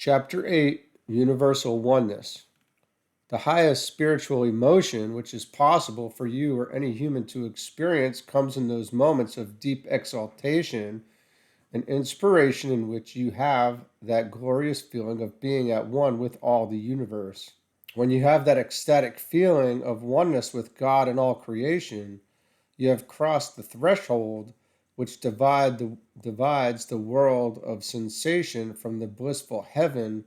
Chapter 8, Universal Oneness. The highest spiritual emotion which is possible for you or any human to experience comes in those moments of deep exaltation and inspiration in which you have that glorious feeling of being at one with all the universe. When you have that ecstatic feeling of oneness with God and all creation, you have crossed the threshold which divides the world of sensation from the blissful heaven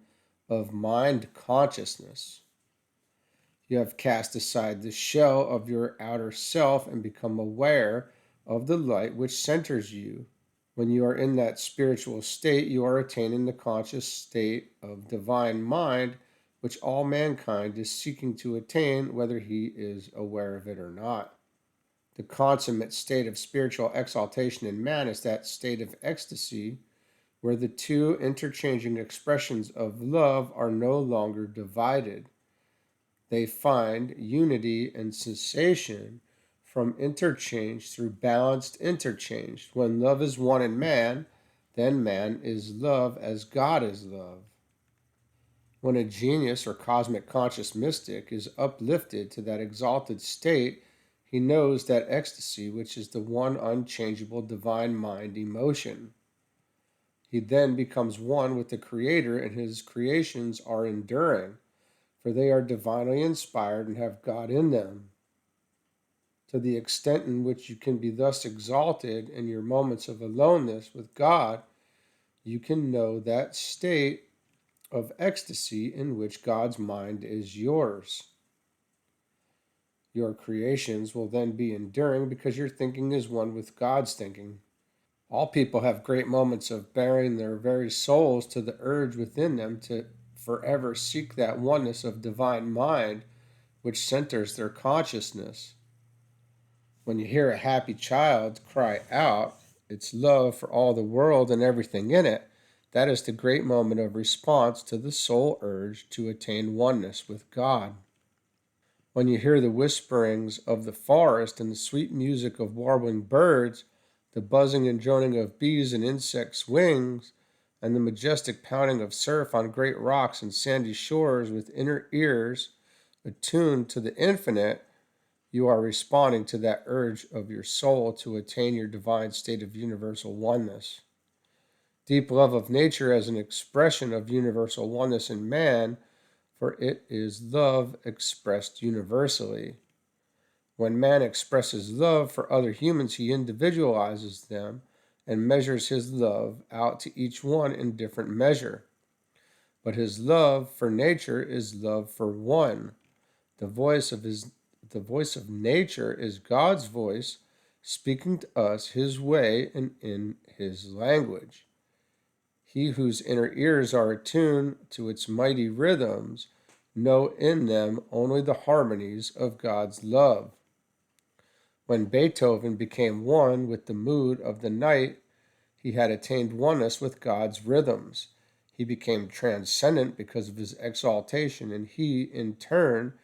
of mind consciousness. You have cast aside the shell of your outer self and become aware of the light which centers you. When you are in that spiritual state, you are attaining the conscious state of divine mind, which all mankind is seeking to attain, whether he is aware of it or not. The consummate state of spiritual exaltation in man is that state of ecstasy where the two interchanging expressions of love are no longer divided. They find unity and cessation from interchange through balanced interchange. When love is one in man, then man is love as God is love. When a genius or cosmic conscious mystic is uplifted to that exalted state, he knows that ecstasy, which is the one unchangeable divine mind emotion. He then becomes one with the Creator, and his creations are enduring, for they are divinely inspired and have God in them. To the extent in which you can be thus exalted in your moments of aloneness with God, you can know that state of ecstasy in which God's mind is yours. Your creations will then be enduring because your thinking is one with God's thinking. All people have great moments of baring their very souls to the urge within them to forever seek that oneness of divine mind which centers their consciousness. When you hear a happy child cry out its love for all the world and everything in it, that is the great moment of response to the soul urge to attain oneness with God. When you hear the whisperings of the forest and the sweet music of warbling birds, the buzzing and droning of bees and insects' wings, and the majestic pounding of surf on great rocks and sandy shores with inner ears attuned to the infinite, you are responding to that urge of your soul to attain your divine state of universal oneness. Deep love of nature as an expression of universal oneness in man, for it is love expressed universally. When man expresses love for other humans, he individualizes them and measures his love out to each one in different measure. But his love for nature is love for one. The voice of nature is God's voice speaking to us his way and in his language. He whose inner ears are attuned to its mighty rhythms know in them only the harmonies of God's love. When Beethoven became one with the mood of the night, he had attained oneness with God's rhythms. He became transcendent because of his exaltation, and he, in turn,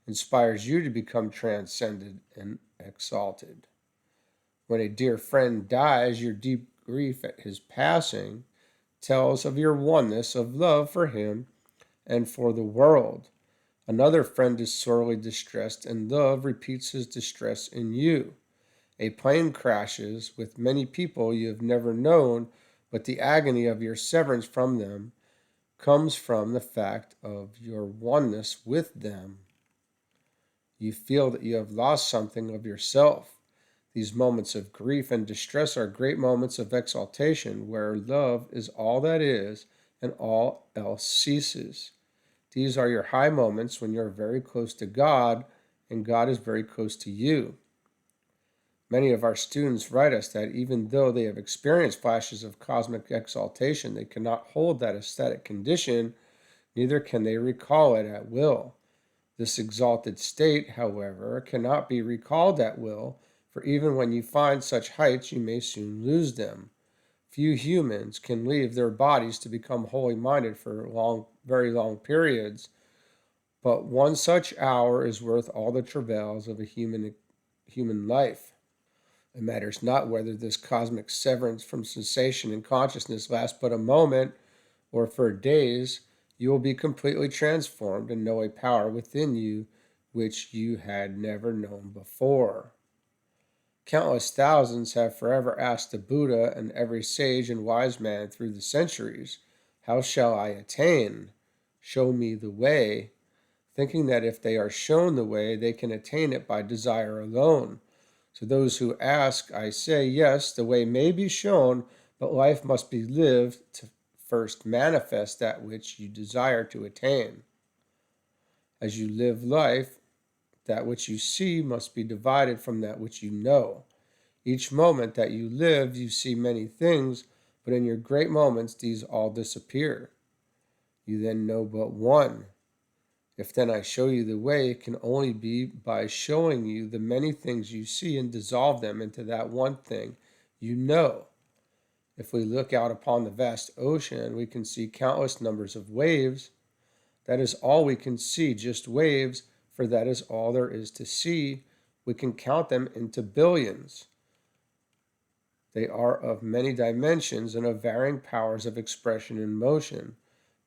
inspires you to become transcended and exalted. When a dear friend dies, your deep grief at his passing tells of your oneness of love for him and for the world. Another friend is sorely distressed, and love repeats his distress in you. A plane crashes with many people you have never known, but the agony of your severance from them comes from the fact of your oneness with them. You feel that you have lost something of yourself. These moments of grief and distress are great moments of exaltation, where love is all that is and all else ceases. These are your high moments when you're very close to God and God is very close to you. Many of our students write us that even though they have experienced flashes of cosmic exaltation, they cannot hold that ecstatic condition, neither can they recall it at will. This exalted state, however, cannot be recalled at will, for even when you find such heights, you may soon lose them. Few humans can leave their bodies to become wholly minded for very long periods, but one such hour is worth all the travails of a human life. It matters not whether this cosmic severance from sensation and consciousness lasts but a moment or for days, You will be completely transformed and know a power within you which you had never known before. Countless thousands have forever asked the Buddha and every sage and wise man through the centuries, "How shall I attain? Show me the way," thinking that if they are shown the way, they can attain it by desire alone. To those who ask, I say, yes, the way may be shown, but life must be lived to first manifest that which you desire to attain. As you live life, that which you see must be divided from that which you know. Each moment that you live, you see many things, but in your great moments, these all disappear. You then know but one. If then I show you the way, it can only be by showing you the many things you see and dissolve them into that one thing you know. If we look out upon the vast ocean, we can see countless numbers of waves. That is all we can see, just waves, for that is all there is to see. We can count them into billions. They are of many dimensions and of varying powers of expression and motion.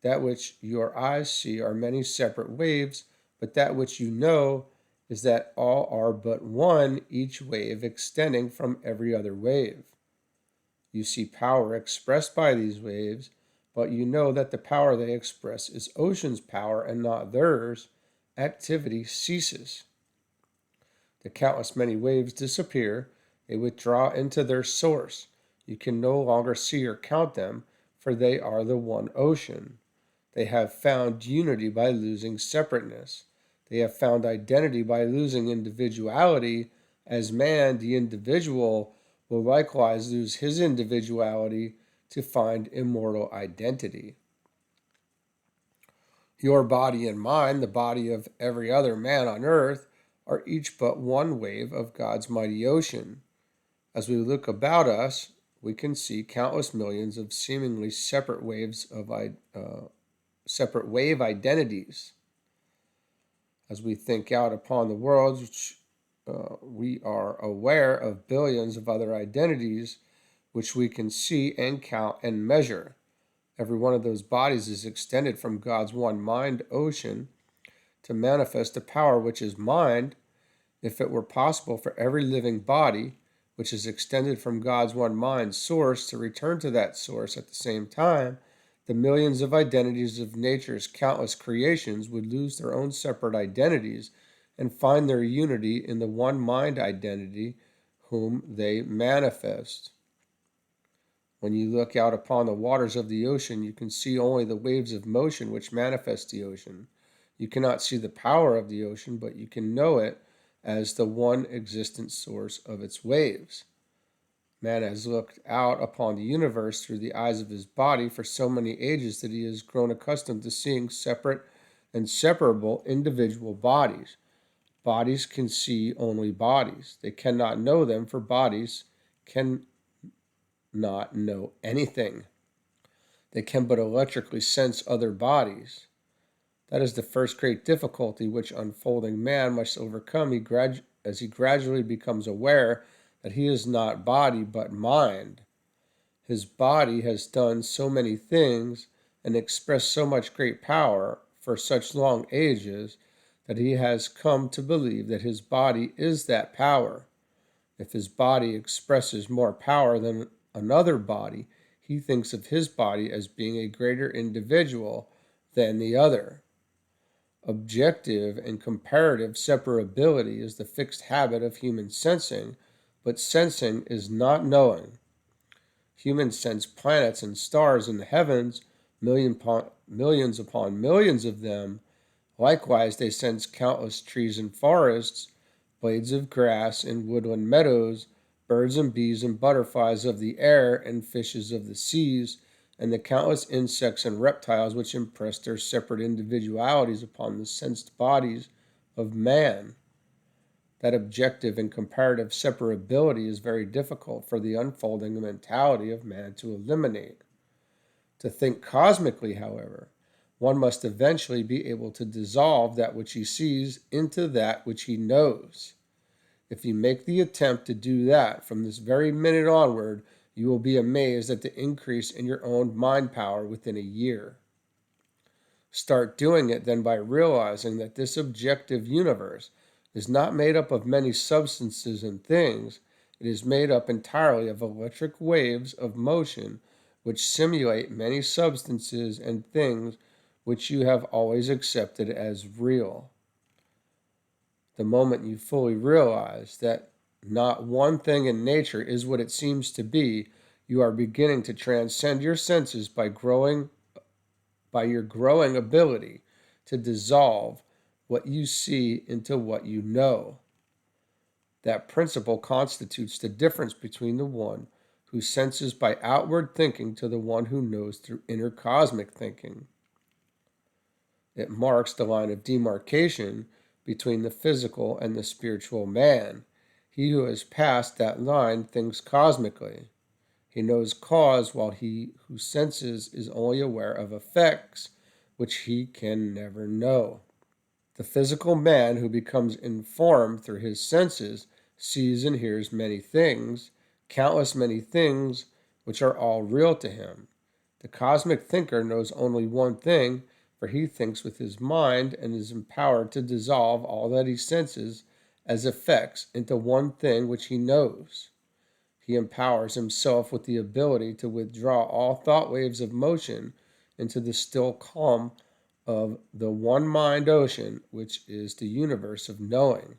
That which your eyes see are many separate waves, but that which you know is that all are but one, each wave extending from every other wave. You see power expressed by these waves, but you know that the power they express is ocean's power and not theirs. Activity ceases. The countless many waves disappear. They withdraw into their source. You can no longer see or count them, for they are the one ocean. They have found unity by losing separateness. They have found identity by losing individuality. As man, the individual, will likewise lose his individuality to find immortal identity. Your body and mine, the body of every other man on earth, are each but one wave of God's mighty ocean. As we look about us, we can see countless millions of seemingly separate separate wave identities. As we think out upon the world, we are aware of billions of other identities which we can see and count and measure. Every one of those bodies is extended from God's one mind ocean to manifest the power which is mind. If it were possible for every living body, which is extended from God's one mind source, to return to that source at the same time, the millions of identities of nature's countless creations would lose their own separate identities and find their unity in the one mind identity whom they manifest. When you look out upon the waters of the ocean, you can see only the waves of motion which manifest the ocean. You cannot see the power of the ocean, but you can know it as the one existent source of its waves. Man has looked out upon the universe through the eyes of his body for so many ages that he has grown accustomed to seeing separate and separable individual bodies. Bodies can see only bodies. They cannot know them, for bodies cannot know anything. They can but electrically sense other bodies. That is the first great difficulty which unfolding man must overcome as he gradually becomes aware that he is not body but mind. His body has done so many things and expressed so much great power for such long ages that he has come to believe that his body is that power. If his body expresses more power than another body, he thinks of his body as being a greater individual than the other. Objective and comparative separability is the fixed habit of human sensing, but sensing is not knowing. Humans sense planets and stars in the heavens, millions upon millions of them. Likewise, they sense countless trees and forests, blades of grass and woodland meadows, birds and bees and butterflies of the air and fishes of the seas, and the countless insects and reptiles which impress their separate individualities upon the sensed bodies of man. That objective and comparative separability is very difficult for the unfolding mentality of man to eliminate. To think cosmically, however, one must eventually be able to dissolve that which he sees into that which he knows. If you make the attempt to do that from this very minute onward, you will be amazed at the increase in your own mind power within a year. Start doing it then by realizing that this objective universe is not made up of many substances and things. It is made up entirely of electric waves of motion which simulate many substances and things which you have always accepted as real. The moment you fully realize that not one thing in nature is what it seems to be, you are beginning to transcend your senses by your growing ability to dissolve what you see into what you know. That principle constitutes the difference between the one who senses by outward thinking to the one who knows through inner cosmic thinking. It marks the line of demarcation between the physical and the spiritual man. He who has passed that line thinks cosmically. He knows cause, while he who senses is only aware of effects, which he can never know. The physical man who becomes informed through his senses sees and hears many things, countless many things, which are all real to him. The cosmic thinker knows only one thing, for he thinks with his mind and is empowered to dissolve all that he senses as effects into one thing which he knows. He empowers himself with the ability to withdraw all thought waves of motion into the still calm of the one mind ocean, which is the universe of knowing.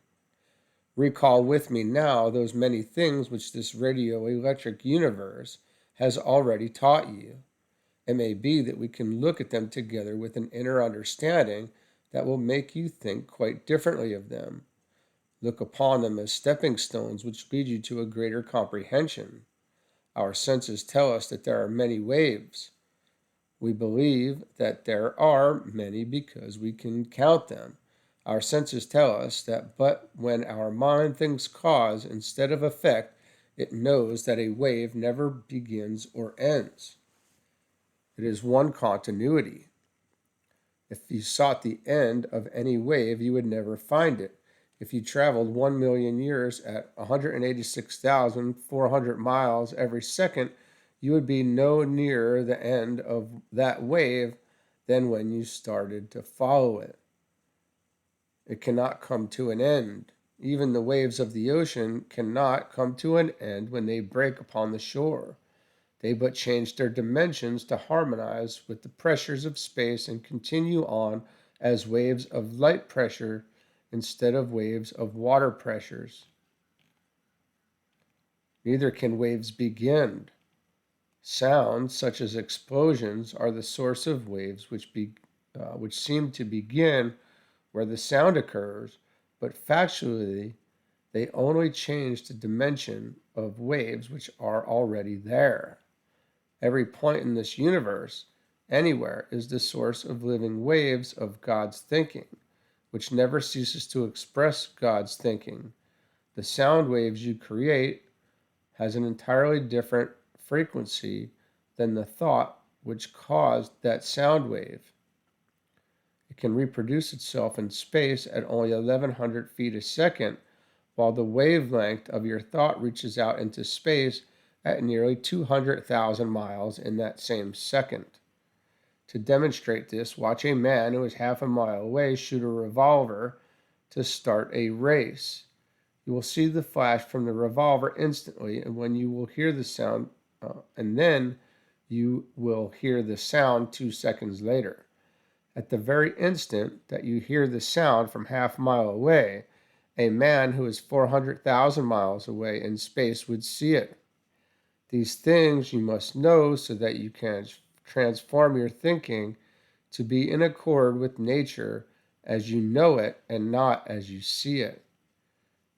Recall with me now those many things which this radioelectric universe has already taught you. It may be that we can look at them together with an inner understanding that will make you think quite differently of them. Look upon them as stepping stones which lead you to a greater comprehension. Our senses tell us that there are many waves. We believe that there are many because we can count them. Our senses tell us that, but when our mind thinks cause instead of effect, it knows that a wave never begins or ends. It is one continuity. If you sought the end of any wave, you would never find it. If you traveled 1 million years at 186,400 miles every second, you would be no nearer the end of that wave than when you started to follow it. It cannot come to an end. Even the waves of the ocean cannot come to an end when they break upon the shore. They but change their dimensions to harmonize with the pressures of space and continue on as waves of light pressure instead of waves of water pressures. Neither can waves begin. Sounds, such as explosions, are the source of waves which seem to begin where the sound occurs, but factually they only change the dimension of waves which are already there. Every point in this universe, anywhere, is the source of living waves of God's thinking, which never ceases to express God's thinking. The sound waves you create has an entirely different frequency than the thought which caused that sound wave. It can reproduce itself in space at only 1100 feet a second, while the wavelength of your thought reaches out into space at nearly 200,000 miles in that same second. To demonstrate this, watch a man who is half a mile away shoot a revolver to start a race. You will see the flash from the revolver instantly, and when you will hear the sound, and then you will hear the sound 2 seconds later. At the very instant that you hear the sound from half a mile away, a man who is 400,000 miles away in space would see it. These things you must know so that you can transform your thinking to be in accord with nature as you know it and not as you see it.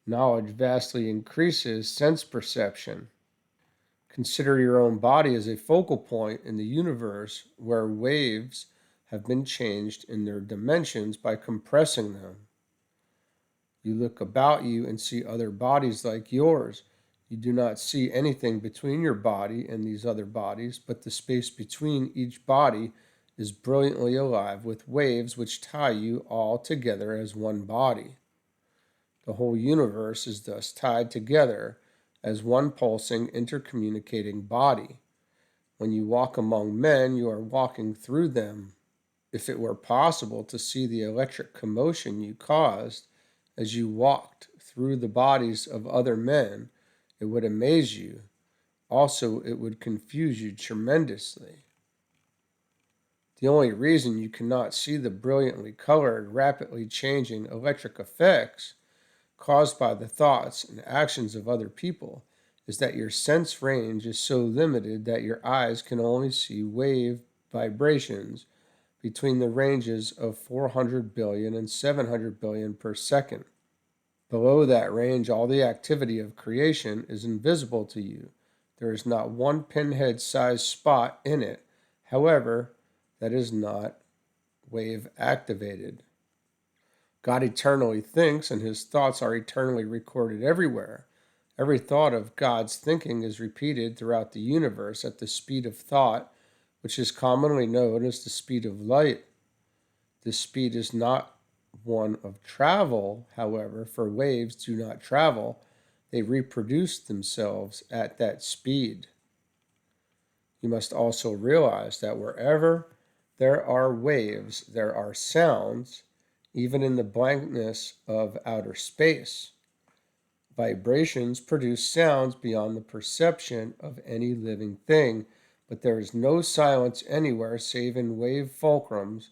Knowledge vastly increases sense perception. Consider your own body as a focal point in the universe where waves have been changed in their dimensions by compressing them. You look about you and see other bodies like yours. You do not see anything between your body and these other bodies, but the space between each body is brilliantly alive with waves which tie you all together as one body. The whole universe is thus tied together as one pulsing, intercommunicating body. When you walk among men, you are walking through them. If it were possible to see the electric commotion you caused as you walked through the bodies of other men, it would amaze you. Also, it would confuse you tremendously. The only reason you cannot see the brilliantly colored, rapidly changing electric effects caused by the thoughts and actions of other people is that your sense range is so limited that your eyes can only see wave vibrations between the ranges of 400 billion and 700 billion per second. Below that range, all the activity of creation is invisible to you. There is not one pinhead sized spot in it, however, that is not wave activated. God eternally thinks, and his thoughts are eternally recorded everywhere. Every thought of God's thinking is repeated throughout the universe at the speed of thought, which is commonly known as the speed of light. This speed is not one of travel, however, for waves do not travel. They reproduce themselves at that speed. You must also realize that wherever there are waves, there are sounds, even in the blankness of outer space. Vibrations produce sounds beyond the perception of any living thing, but there is no silence anywhere save in wave fulcrums,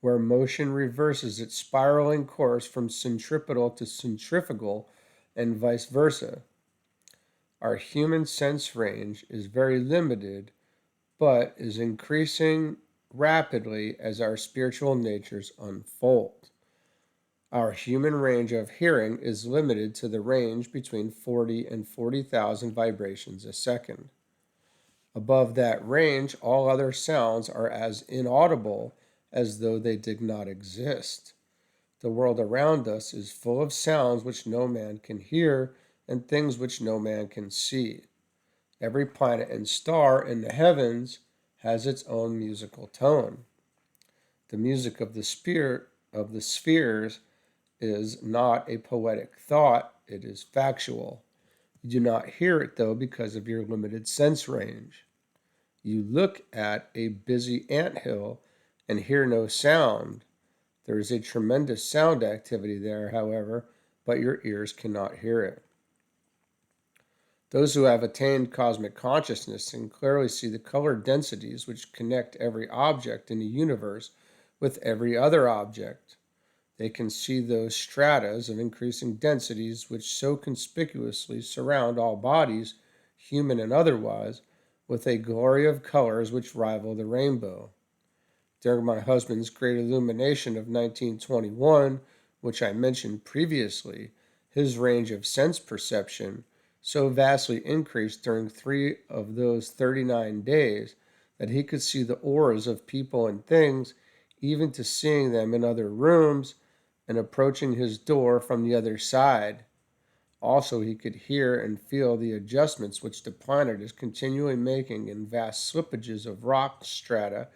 where motion reverses its spiraling course from centripetal to centrifugal and vice versa. Our human sense range is very limited, but is increasing rapidly as our spiritual natures unfold. Our human range of hearing is limited to the range between 40 and 40,000 vibrations a second. Above that range, all other sounds are as inaudible as though they did not exist. The world around us is full of sounds which no man can hear and things which no man can see. Every planet and star in the heavens has its own musical tone. The music of the spirit of the spheres is not a poetic thought, it is factual. You do not hear it, though, because of your limited sense range. You look at a busy anthill and hear no sound. There is a tremendous sound activity there, however, but your ears cannot hear it. Those who have attained cosmic consciousness can clearly see the color densities which connect every object in the universe with every other object. They can see those stratas of increasing densities which so conspicuously surround all bodies, human and otherwise, with a glory of colors which rival the rainbow. During my husband's great illumination of 1921, which I mentioned previously, his range of sense perception so vastly increased during 3 of those 39 days that he could see the auras of people and things, even to seeing them in other rooms and approaching his door from the other side. Also, he could hear and feel the adjustments which the planet is continually making in vast slippages of rock strata,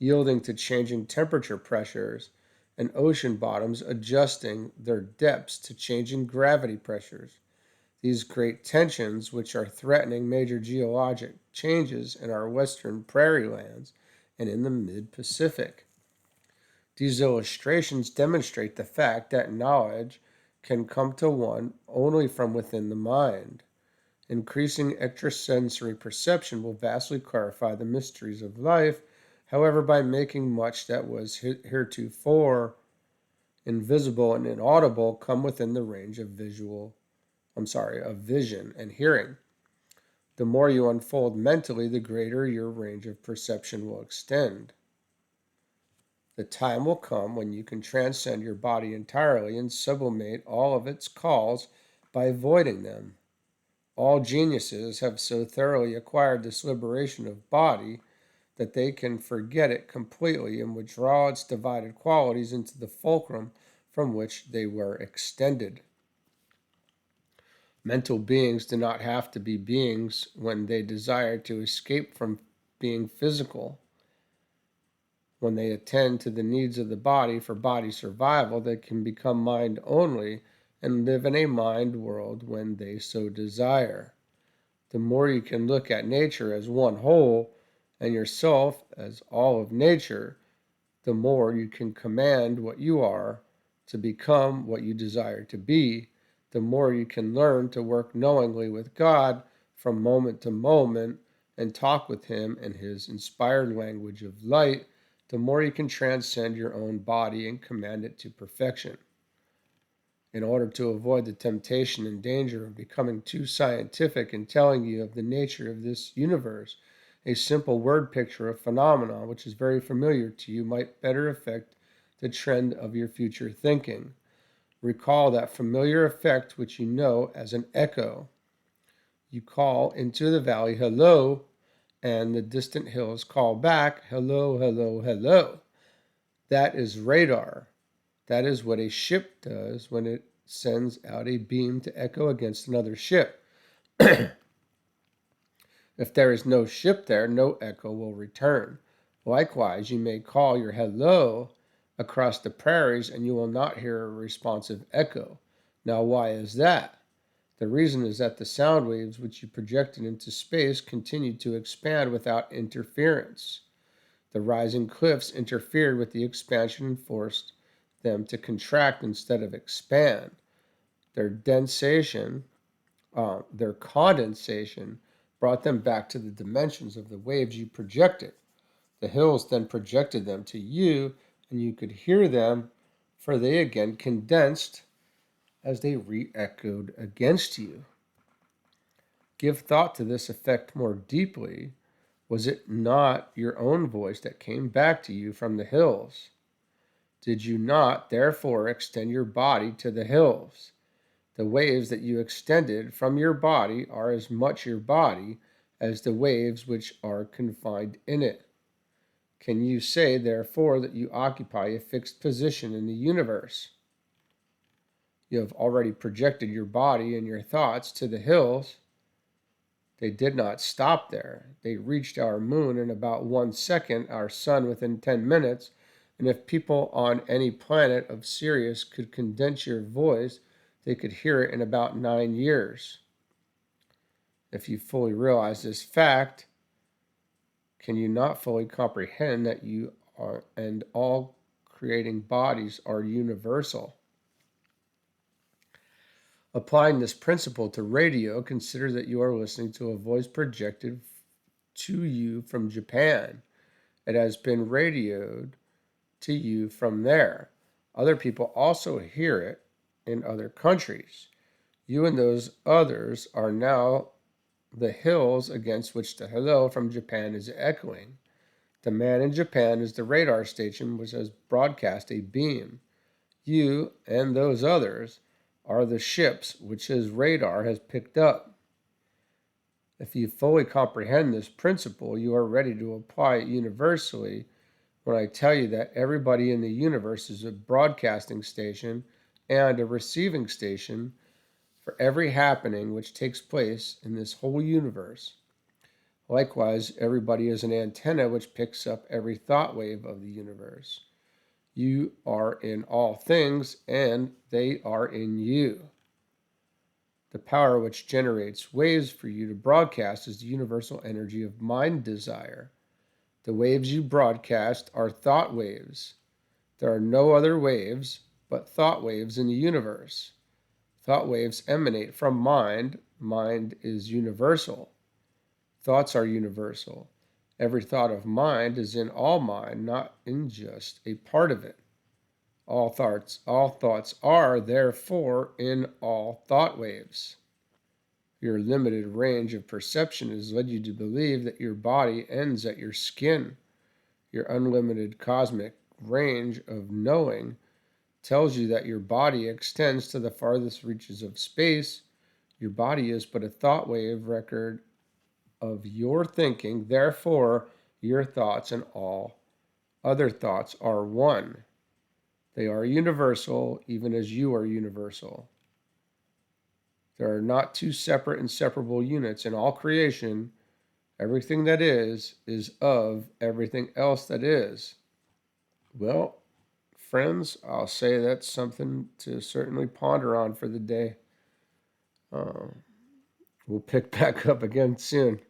yielding to changing temperature pressures, and ocean bottoms adjusting their depths to changing gravity pressures. These great tensions, which are threatening major geologic changes in our western prairie lands and in the mid-Pacific. These illustrations demonstrate the fact that knowledge can come to one only from within the mind. Increasing extrasensory perception will vastly clarify the mysteries of life, however, by making much that was heretofore invisible and inaudible come within the range of vision and hearing. The more you unfold mentally, the greater your range of perception will extend. The time will come when you can transcend your body entirely and sublimate all of its calls by avoiding them. All geniuses have so thoroughly acquired this liberation of body that they can forget it completely and withdraw its divided qualities into the fulcrum from which they were extended. Mental beings do not have to be beings when they desire to escape from being physical. When they attend to the needs of the body for body survival, they can become mind only and live in a mind world when they so desire. The more you can look at nature as one whole and yourself as all of nature, the more you can command what you are to become what you desire to be, the more you can learn to work knowingly with God from moment to moment and talk with Him in His inspired language of light, the more you can transcend your own body and command it to perfection. In order to avoid the temptation and danger of becoming too scientific in telling you of the nature of this universe, a simple word picture of phenomena which is very familiar to you might better affect the trend of your future thinking. Recall that familiar effect which you know as an echo. You call into the valley, hello, and the distant hills call back, hello, hello, hello. That is radar. That is what a ship does when it sends out a beam to echo against another ship. If there is no ship there, no echo will return. Likewise, you may call your hello across the prairies and you will not hear a responsive echo. Now, why is that? The reason is that the sound waves which you projected into space continue to expand without interference. The rising cliffs interfered with the expansion and forced them to contract instead of expand. Their their condensation brought them back to the dimensions of the waves you projected. The hills then projected them to you, and you could hear them, for they again condensed as they re-echoed against you. Give thought to this effect more deeply. Was it not your own voice that came back to you from the hills? Did you not, therefore, extend your body to the hills? The waves that you extended from your body are as much your body as the waves which are confined in it. Can you say, therefore, that you occupy a fixed position in the universe? You have already projected your body and your thoughts to the hills. They did not stop there. They reached our moon in about 1 second, our sun within 10 minutes, and if people on any planet of Sirius could condense your voice, they could hear it in about 9 years. If you fully realize this fact, can you not fully comprehend that you are and all creating bodies are universal? Applying this principle to radio, consider that you are listening to a voice projected to you from Japan. It has been radioed to you from there. Other people also hear it in other countries. You and those others are now the hills against which the hello from Japan is echoing. The man in Japan is the radar station which has broadcast a beam. You and those others are the ships which his radar has picked up. If you fully comprehend this principle, you are ready to apply it universally when I tell you that everybody in the universe is a broadcasting station and a receiving station for every happening which takes place in this whole universe. Likewise, everybody is an antenna which picks up every thought wave of the universe. You are in all things, and they are in you. The power which generates waves for you to broadcast is the universal energy of mind desire. The waves you broadcast are thought waves. There are no other waves but thought waves in the universe. Thought waves emanate from mind. Mind is universal. Thoughts are universal. Every thought of mind is in all mind, not in just a part of it. All thoughts are, therefore, in all thought waves. Your limited range of perception has led you to believe that your body ends at your skin. Your unlimited cosmic range of knowing tells you that your body extends to the farthest reaches of space. Your body is but a thought wave record of your thinking. Therefore, your thoughts and all other thoughts are one. They are universal, even as you are universal. There are not two separate and separable units in all creation. Everything that is of everything else that is. Well, friends, I'll say that's something to certainly ponder on for the day. We'll pick back up again soon.